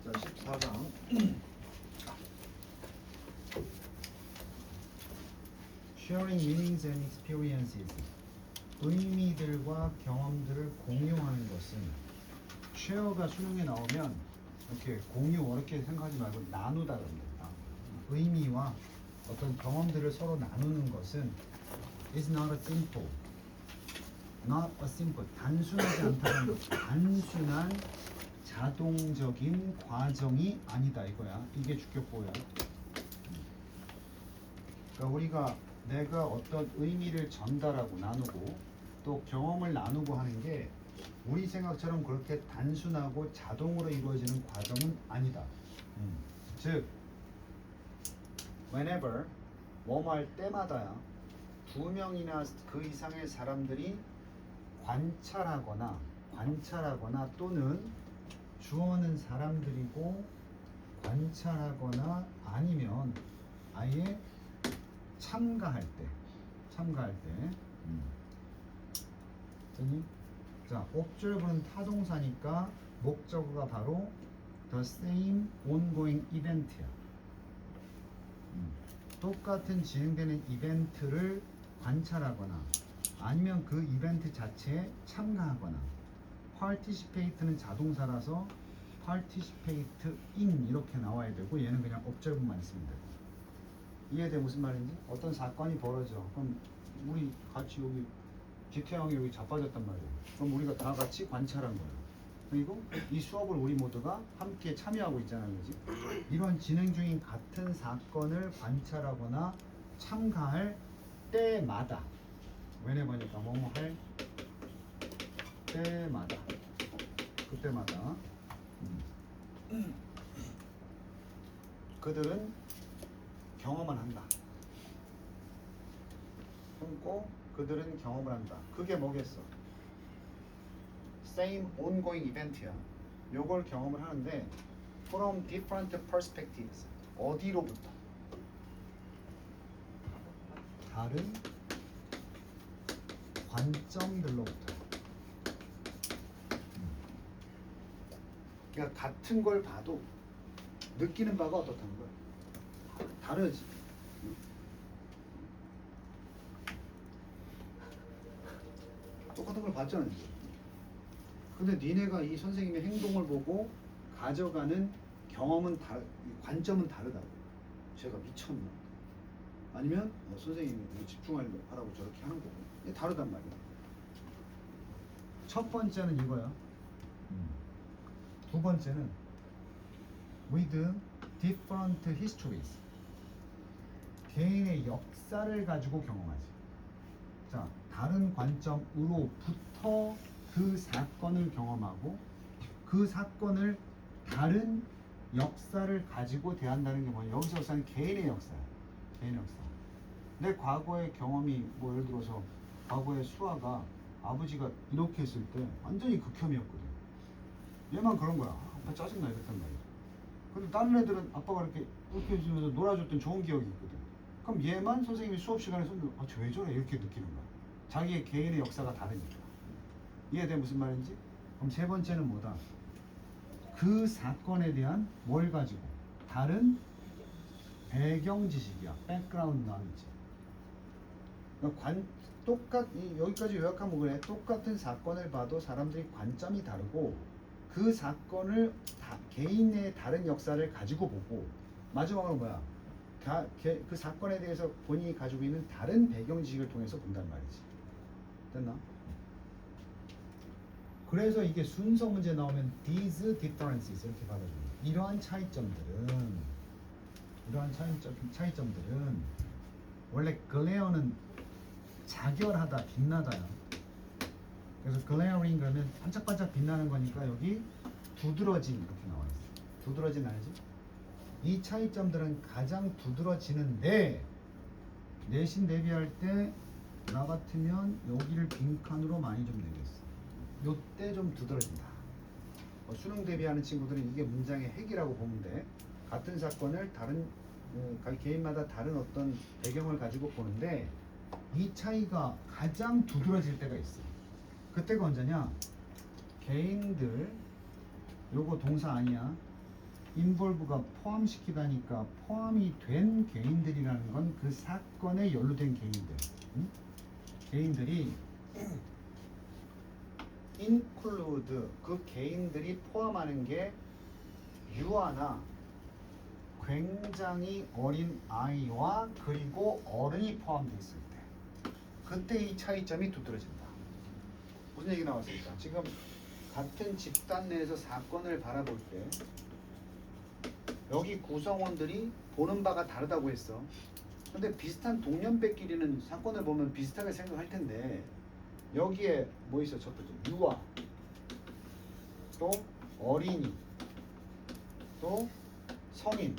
자, 14장. Sharing meanings and experiences. 의미들과 경험들을 공유하는 것은 share가 수능에 나오면 이렇게 공유 어렵게 생각하지 말고 나누다라는 겁니다. 의미와 어떤 경험들을 서로 나누는 것은 is not a simple, not a simple, 단순하지 않다는 것, 단순한 자동적인 과정이 아니다 이거야. 이게 주격보야. 그러니까 우리가 내가 어떤 의미를 전달하고 나누고 또 경험을 나누고 하는 게 우리 생각처럼 그렇게 단순하고 자동으로 이루어지는 과정은 아니다. 즉 whenever 뭐뭐 할 때마다야 두 명이나 그 이상의 사람들이 관찰하거나 또는 주어는 사람들이고 관찰하거나 아니면 아예 참가할 때 자, observe는 타동사니까 목적어가 바로 the same ongoing event야. 똑같은 진행되는 이벤트를 관찰하거나 아니면 그 이벤트 자체에 참가하거나. participate는 자동사라서 participate in 이렇게 나와야 되고 얘는 그냥 observe만 있으면 돼요. 이해돼 무슨 말인지? 어떤 사건이 벌어져. 그럼 우리 같이 여기 기태형이 여기 자빠졌단 말이에요. 그럼 우리가 다 같이 관찰한 거예요. 그리고 이 수업을 우리 모두가 함께 참여하고 있잖아요, 그지? 이런 진행 중인 같은 사건을 관찰하거나 참가할 때마다, whenever니까 뭐뭐 할 때마다, 그때마다 그들은 경험을 한다. 끊고 그들은 경험을 한다. 그게 뭐겠어? Same ongoing event야. 요걸 경험을 하는데 from different perspectives. 어디로부터? 다른 관점들로부터. 그러니까 같은 걸 봐도 느끼는 바가 어떻다는 거야? 다르지. 똑같은 걸 봤잖아. 근데 니네가 이 선생님의 행동을 보고 가져가는 경험은 관점은 다르다고. 제가 미쳤나? 아니면 선생님이 집중하라고 저렇게 하는 거고. 이게 다르단 말이야. 첫 번째는 이거야. 두 번째는 with different histories. 개인의 역사를 가지고 경험하지. 자, 다른 관점으로부터 그 사건을 경험하고 그 사건을 다른 역사를 가지고 대한다는 게 뭐냐? 여기서 역사는 개인의 역사야. 개인의 역사. 내 과거의 경험이 뭐 예를 들어서 과거의 수아가 아버지가 이렇게 했을 때 완전히 극혐이었거든. 얘만 그런 거야. 아빠 짜증나 이랬단 말이야. 근데 다른 애들은 아빠가 이렇게 해주면서 놀아줬던 좋은 기억이 있거든. 그럼 얘만 선생님이 수업 시간에 아, 저 왜 저래? 이렇게 느끼는 거야. 자기의 개인의 역사가 다르니까. 이해돼 무슨 말인지? 그럼 세 번째는 뭐다? 그 사건에 대한 뭘 가지고? 다른 배경 지식이야. background knowledge. 그러니까 여기까지 요약하면 그래. 똑같은 사건을 봐도 사람들이 관점이 다르고 그 사건을 개인의 다른 역사를 가지고 보고 마지막으로 뭐야? 그 사건에 대해서 본인이 가지고 있는 다른 배경 지식을 통해서 본단 말이지. 됐나? 그래서 이게 순서 문제 나오면 these differences 이렇게 받아줍니다. 이러한 차이점들은 원래 glare는 자결하다, 빛나다야. 그래서 glaring 그러면 반짝반짝 빛나는 거니까 여기 두드러진 이렇게 나와 있어. 두드러진 알지? 이 차이점들은 가장 두드러지는데 내신 대비할 때 나 같으면 여기를 빈칸으로 많이 좀 내겠어. 요때 좀 두드러진다. 수능 대비하는 친구들은 이게 문장의 핵이라고 보면 돼. 같은 사건을 다른 개인마다 다른 어떤 배경을 가지고 보는데 이 차이가 가장 두드러질 때가 있어. 그때가 언제냐? 개인들 요거 동사 아니야. involve가 포함시키다니까 포함이 된 개인들이라는 건 그 사건에 연루된 개인들. 응? 개인들이 include 그 개인들이 포함하는 게 유아나 굉장히 어린 아이와 그리고 어른이 포함되어 있을 때 그때 이 차이점이 두드러진다. 무슨 얘기 나왔습니까? 지금 같은 집단 내에서 사건을 바라볼 때 여기 구성원들이 보는 바가 다르다고 했어. 근데 비슷한 동년배끼리는 사건을 보면 비슷하게 생각할 텐데 여기에 뭐 있어? 첫 번째 유아, 또 어린이, 또 성인.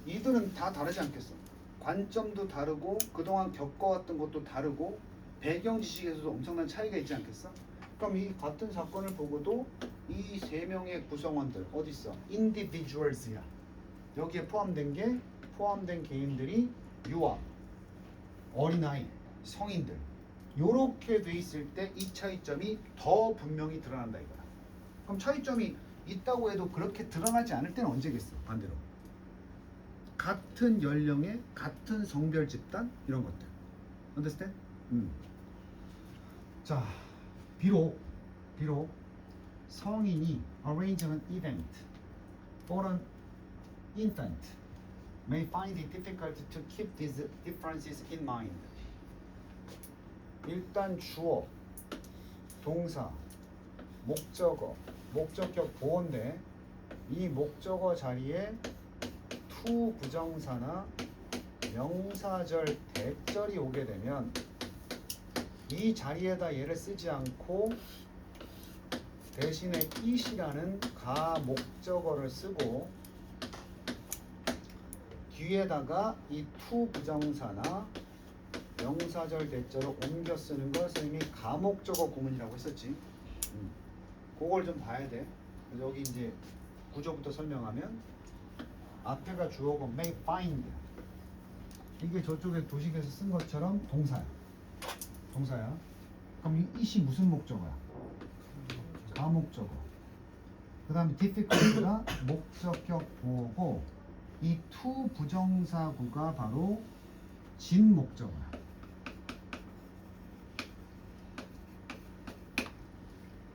이들은 다 다르지 않겠어? 관점도 다르고 그동안 겪어왔던 것도 다르고 배경 지식에서도 엄청난 차이가 있지 않겠어? 그럼 이 같은 사건을 보고도 이 세 명의 구성원들 어디 있어? individuals야. 여기에 포함된 개인들이 유아, 어린아이, 성인들. 요렇게 돼 있을 때 이 차이점이 더 분명히 드러난다 이거야. 그럼 차이점이 있다고 해도 그렇게 드러나지 않을 때는 언제겠어? 반대로. 같은 연령의 같은 성별 집단 이런 것들. understand? 자, 비록 성인이 arrange an event for an infant may find it difficult to keep these differences in mind. 일단 주어, 동사, 목적어, 목적격 보어인데 이 목적어 자리에 to 부정사나 명사절 대절이 오게 되면 이 자리에다 얘를 쓰지 않고 대신에 it이라는 가목적어를 쓰고 뒤에다가 이 to 부정사나 명사절 대절을 옮겨 쓰는 걸 선생님이 가목적어 구문이라고 했었지. 그걸 좀 봐야 돼. 그래서 여기 이제 구조부터 설명하면 앞에가 주어고 may find 이게 저쪽에 도식에서 쓴 것처럼 동사야. 그럼 이 it이 무슨 목적어야? 가목적어. 그 다음에 difficult가 목적격 보어고 이 to 부정사구가 바로 진 목적어야.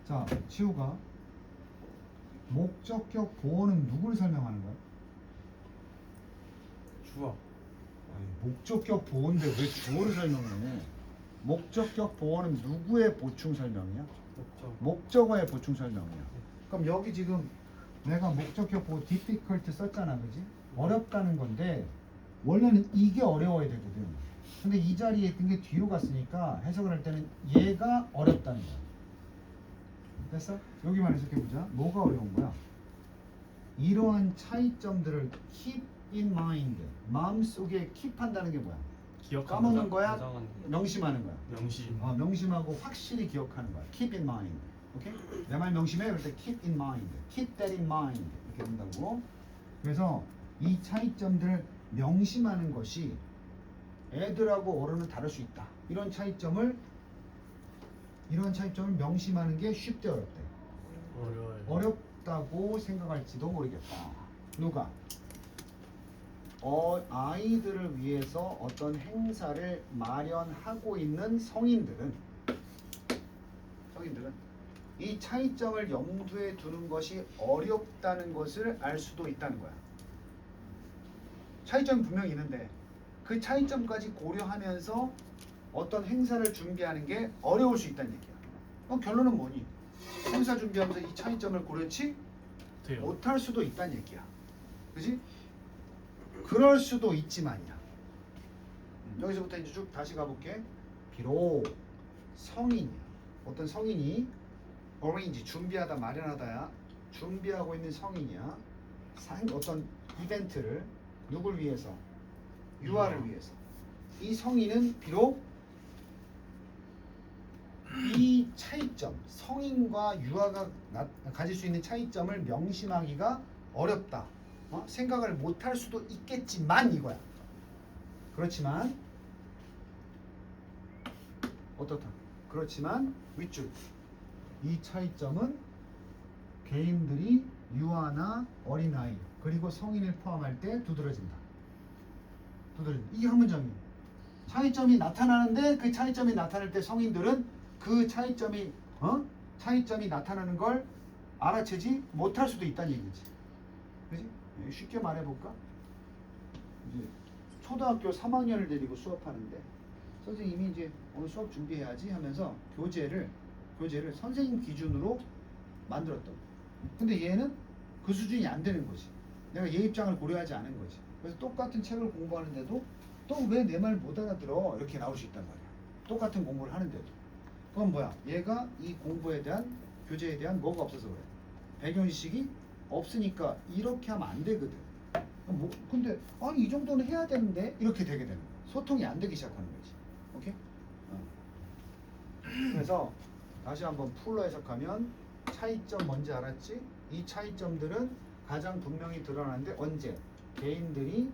자, 치우가 목적격 보어는 누구를 설명하는 거야? 주어. 아니, 목적격 보어인데 왜 주어를 설명해? 목적격 보어는 누구의 보충 설명이야? 목적어의 보충 설명이야. 그럼 여기 지금 내가 목적격 보어 difficult 썼잖아, 그지? 어렵다는 건데 원래는 이게 어려워야 되거든. 근데 이 자리에 있던 게 뒤로 갔으니까 해석을 할 때는 얘가 어렵다는 거야. 됐어? 여기만 해석해보자. 뭐가 어려운 거야? 이러한 차이점들을 keep in mind. 마음속에 keep 한다는 게 뭐야? 까먹는 거야? 명심하는 거야? 명심. 명심하고 확실히 기억하는 거야. keep in mind. 오케이? 내 말 명심해? 그럴 때 keep in mind. keep that in mind. 이렇게 된다고. 그래서 이 차이점들을 명심하는 것이 애들하고 어른은 다를 수 있다. 이런 차이점을 명심하는 게 쉽대 어렵대? 어려워요. 어렵다고 생각할지도 모르겠다. 누가? 아이들을 위해서 어떤 행사를 마련하고 있는 성인들은 이 차이점을 염두에 두는 것이 어렵다는 것을 알 수도 있다는 거야. 차이점이 분명히 있는데 그 차이점까지 고려하면서 어떤 행사를 준비하는 게 어려울 수 있다는 얘기야. 그럼 결론은 뭐니? 행사 준비하면서 이 차이점을 고려치 돼요. 못할 수도 있다는 얘기야. 그지? 그럴 수도 있지만이야. 여기서부터 이제 쭉 다시 가볼게. 비록 성인이야. 어떤 성인이 arrange 준비하다 마련하다야. 준비하고 있는 성인이야. 어떤 이벤트를 누굴 위해서? 유아를 위해서. 이 성인은 비록 이 차이점, 성인과 유아가 가질 수 있는 차이점을 명심하기가 어렵다. 생각을 못할 수도 있겠지만 이거야. 그렇지만 어떻다? 그렇지만 윗줄 이 차이점은 개인들이 유아나 어린아이 그리고 성인을 포함할 때 두드러진다. 이게 한 문장이에요. 차이점이 나타나는데 그 차이점이 나타날 때 성인들은 그 차이점이 나타나는 걸 알아채지 못할 수도 있다는 얘기지. 그지? 쉽게 말해볼까? 이제 초등학교 3학년을 데리고 수업하는데 선생님이 이제 오늘 수업 준비해야지 하면서 교재를 선생님 기준으로 만들었다고. 근데 얘는 그 수준이 안 되는 거지. 내가 얘 입장을 고려하지 않은 거지. 그래서 똑같은 책을 공부하는데도 또 왜 내 말 못 알아들어? 이렇게 나올 수 있단 말이야. 똑같은 공부를 하는데도. 그건 뭐야? 얘가 이 공부에 대한 교재에 대한 뭐가 없어서 그래. 배경지식이 없으니까 이렇게 하면 안 되거든. 근데 아니 이 정도는 해야 되는데 이렇게 되게 되는 거야. 소통이 안 되기 시작하는 거지. 오케이? 그래서 다시 한번 풀로 해석하면 차이점 뭔지 알았지? 이 차이점들은 가장 분명히 드러나는데 언제? 개인들이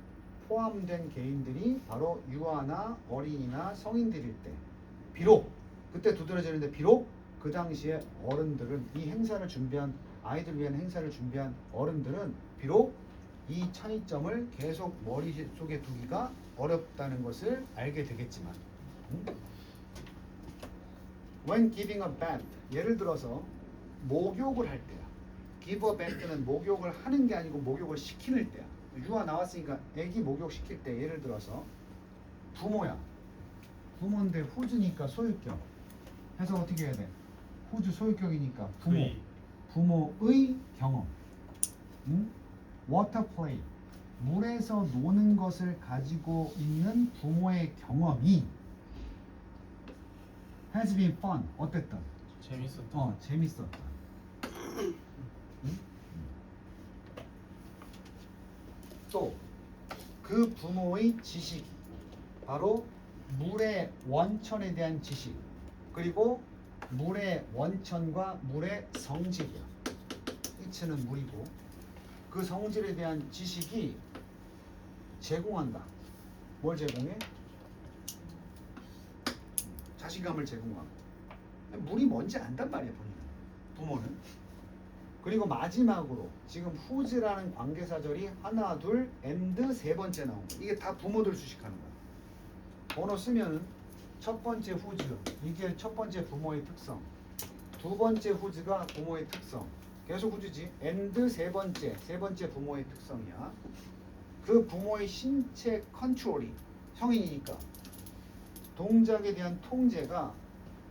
포함된 개인들이 바로 유아나 어린이나 성인들일 때 비록 그때 두드러지는데 비록 그 당시에 어른들은 이 행사를 준비한 아이들 위한 행사를 준비한 어른들은 비록 이 차이점을 계속 머릿속에 두기가 어렵다는 것을 알게 되겠지만 When giving a bath 예를 들어서 목욕을 할 때야. give a bath는 목욕을 하는 게 아니고 목욕을 시키는 때야. 유아 나왔으니까 애기 목욕 시킬 때 예를 들어서 부모야. 부모인데 후즈니까 소유격. 해서 어떻게 해야 돼? 후즈 소유격이니까 부모의 경험. water play 물에서 노는 것을 가지고 있는 부모의 경험이 has been fun 어땠다? 재밌었다. 재밌었다. 또 그 부모의 지식이 바로 물의 원천에 대한 지식 그리고 물의 원천과 물의 성질이야. H는 물이고 그 성질에 대한 지식이 제공한다. 뭘 제공해? 자신감을 제공하고. 물이 뭔지 안단 말이야 본인은. 부모는. 그리고 마지막으로 지금 who's라는 관계사절이 하나 둘 and 세 번째 나온 거. 이게 다 부모들 수식하는 거야. 번호 쓰면은 첫 번째 who's 이게 첫 번째 부모의 특성. 두 번째 who's가 부모의 특성. 계속 who's지. and 세 번째 부모의 특성이야. 그 부모의 신체 컨트롤이 성인이니까 동작에 대한 통제가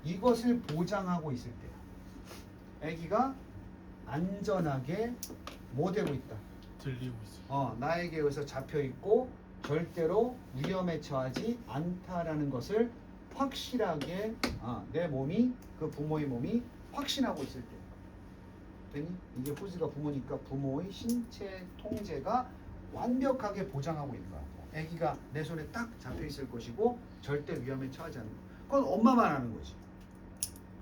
이것을 보장하고 있을 때야. 아기가 안전하게 뭐 되고 있다. 들리고 있어. 나에게 의해서 잡혀 있고 절대로 위험에 처하지 않다라는 것을 확실하게 내 몸이 그 부모의 몸이 확신하고 있을 때. 되니? 이게 후즈가 부모니까 부모의 신체 통제가 완벽하게 보장하고 있는 거야. 아기가 내 손에 딱 잡혀 있을 것이고 절대 위험에 처하지 않는 거. 그건 엄마만 하는 거지.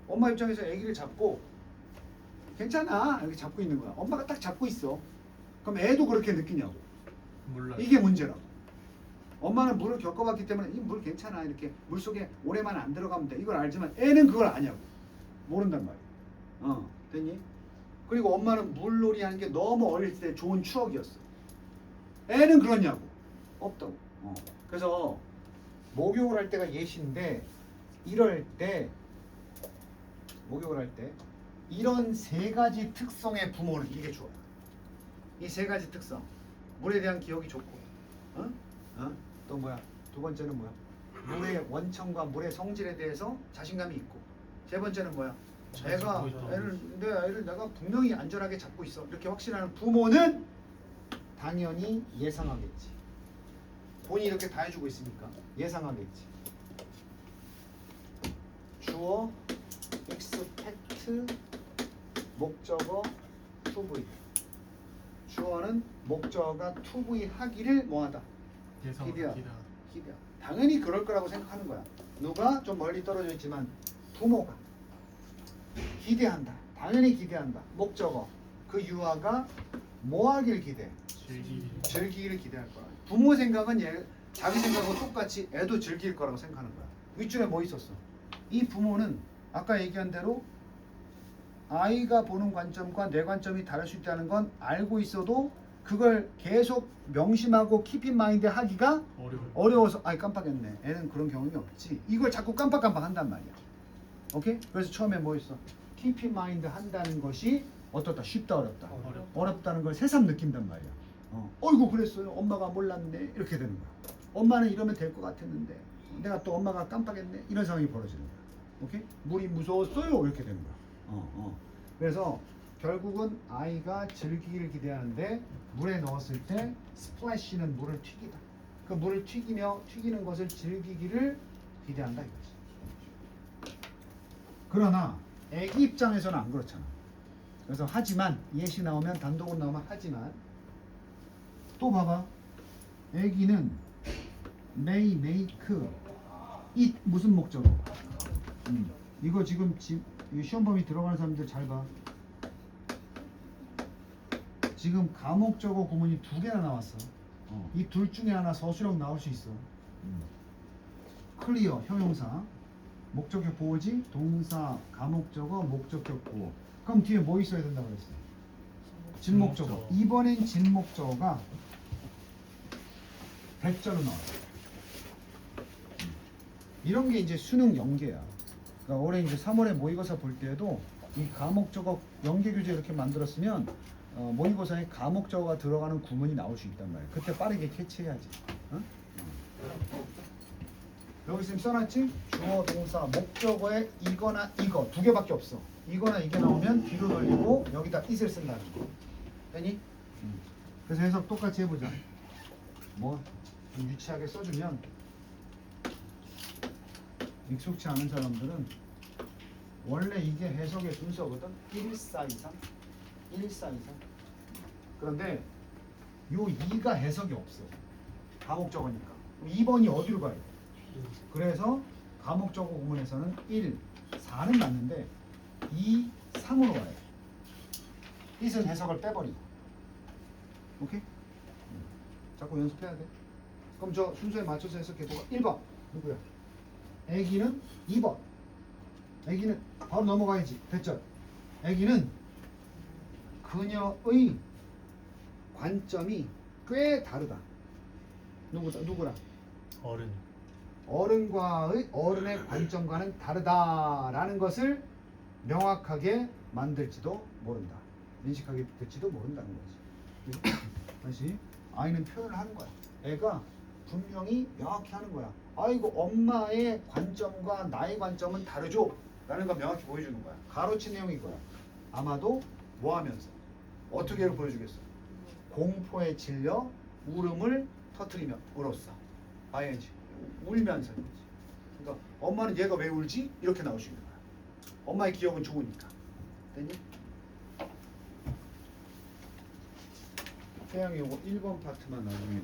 엄마 입장에서 아기를 잡고 괜찮아 이렇게 잡고 있는 거야. 엄마가 딱 잡고 있어. 그럼 애도 그렇게 느끼냐고. 몰라. 이게 문제라고. 엄마는 물을 겪어봤기 때문에 이 물 괜찮아 이렇게 물 속에 오래만 안 들어가면 돼 이걸 알지만 애는 그걸 아냐고. 모른단 말이야. 됐니? 그리고 엄마는 물놀이 하는 게 너무 어릴 때 좋은 추억이었어. 애는 그렇냐고. 없다고. 그래서 목욕을 할 때가 예시인데 이럴 때 목욕을 할 때 이런 세 가지 특성의 부모는 이게 좋아. 이 세 가지 특성. 물에 대한 기억이 좋고, 또 뭐야? 두 번째는 뭐야? 물의 원천과 물의 성질에 대해서 자신감이 있고. 세 번째는 뭐야? 애를 내가 분명히 안전하게 잡고 있어. 이렇게 확신하는 부모는 당연히 예상하겠지. 본인이 이렇게 다 해주고 있으니까 예상하겠지. 주어, expect, 목적어, to be. 주어는 목적어가 to be 하기를 뭐하다? 기대하다. 당연히 그럴 거라고 생각하는 거야. 누가 좀 멀리 떨어져 있지만 부모가 기대한다. 당연히 기대한다. 목적어. 그 유아가 뭐 하길 기대? 즐기기를 기대할 거야. 부모 생각은 자기 생각과 똑같이 애도 즐길 거라고 생각하는 거야. 윗줄에 뭐 있었어? 이 부모는 아까 얘기한 대로 아이가 보는 관점과 내 관점이 다를 수 있다는 건 알고 있어도 그걸 계속 명심하고 keep in mind 하기가 어려워서 아이 깜빡했네. 애는 그런 경험이 없지. 이걸 자꾸 깜빡깜빡 한단 말이야. 오케이? 그래서 처음에 뭐 있어? keep in mind 한다는 것이 어떻다? 쉽다 어렵다? 어렵다는 걸 새삼 느낀단 말이야. 어이구 그랬어요. 엄마가 몰랐네. 이렇게 되는 거야. 엄마는 이러면 될 것 같았는데 내가 또 엄마가 깜빡했네. 이런 상황이 벌어지는 거야. 오케이? 물이 무서웠어요. 이렇게 되는 거야. 그래서 결국은 아이가 즐기기를 기대하는데 물에 넣었을 때 스플래시는 물을 튀기다. 그 물을 튀기는 것을 즐기기를 기대한다 이거지. 그러나 애기 입장에서는 안 그렇잖아. 그래서 하지만 예시 나오면 단독으로 나오면 하지만 또 봐봐. 애기는 may, make, it 무슨 목적어? 이거 지금 이 시험 범위 들어가는 사람들 잘 봐. 지금 가목적어 구문이 2개나 나왔어. 이 둘 중에 하나 서술형 나올 수 있어. 클리어 형용사, 목적격 보호지, 동사, 가목적어, 목적격 보호. 그럼 뒤에 뭐 있어야 된다고 그랬어? 진목적어. 이번엔 진목적어가 대절로 나와. 이런 게 이제 수능 연계야. 그러니까 올해 이제 3월에 모의고사 볼 때에도 이 가목적어 연계 교재 이렇게 만들었으면 모의고사에 가목적어가 들어가는 구문이 나올 수 있단 말이야. 그때 빠르게 캐치해야지. 여기 지금 써놨지? 주어, 동사, 목적어에 이거나 이거 2개밖에 없어. 이거나 이게 나오면 뒤로 돌리고 여기다 it을 쓴다는 거. 되니? 그래서 해석 똑같이 해보자. 뭐 좀 유치하게 써주면 익숙치 않은 사람들은 원래 이게 해석의 순서거든. 11423 11423 그런데 요 2가 해석이 없어. 가목적어니까 2번이 어디로 가요? 그래서 가목적어 구문에서는 1, 4는 맞는데 2, 3으로 가요. it은 해석을 빼버리고. 오케이? 자꾸 연습해야 돼. 그럼 저 순서에 맞춰서 해석해보고 1번 누구야? 애기는 2번. 애기는 바로 넘어가야지. 됐죠? 애기는 그녀의 관점이 꽤 다르다. 누구라? 어른의 관점과는 다르다라는 것을 명확하게 만들지도 모른다. 인식하게 될지도 모른다는 거지. 다시 아이는 표현을 하는 거야. 애가 분명히 명확히 하는 거야. 아이고 엄마의 관점과 나의 관점은 다르죠? 라는 걸 명확히 보여주는 거야. 가로친 내용이 이거야. 아마도 뭐 하면서? 어떻게 보여주겠어? 공포에 질려 울음을 터뜨리며 울었어. ing. 울면서. 그러니까 엄마는 얘가 왜 울지? 이렇게 나올 수 있는 거야. 엄마의 기억은 좋으니까. 됐니? 태양이 요거 1번 파트만 나중에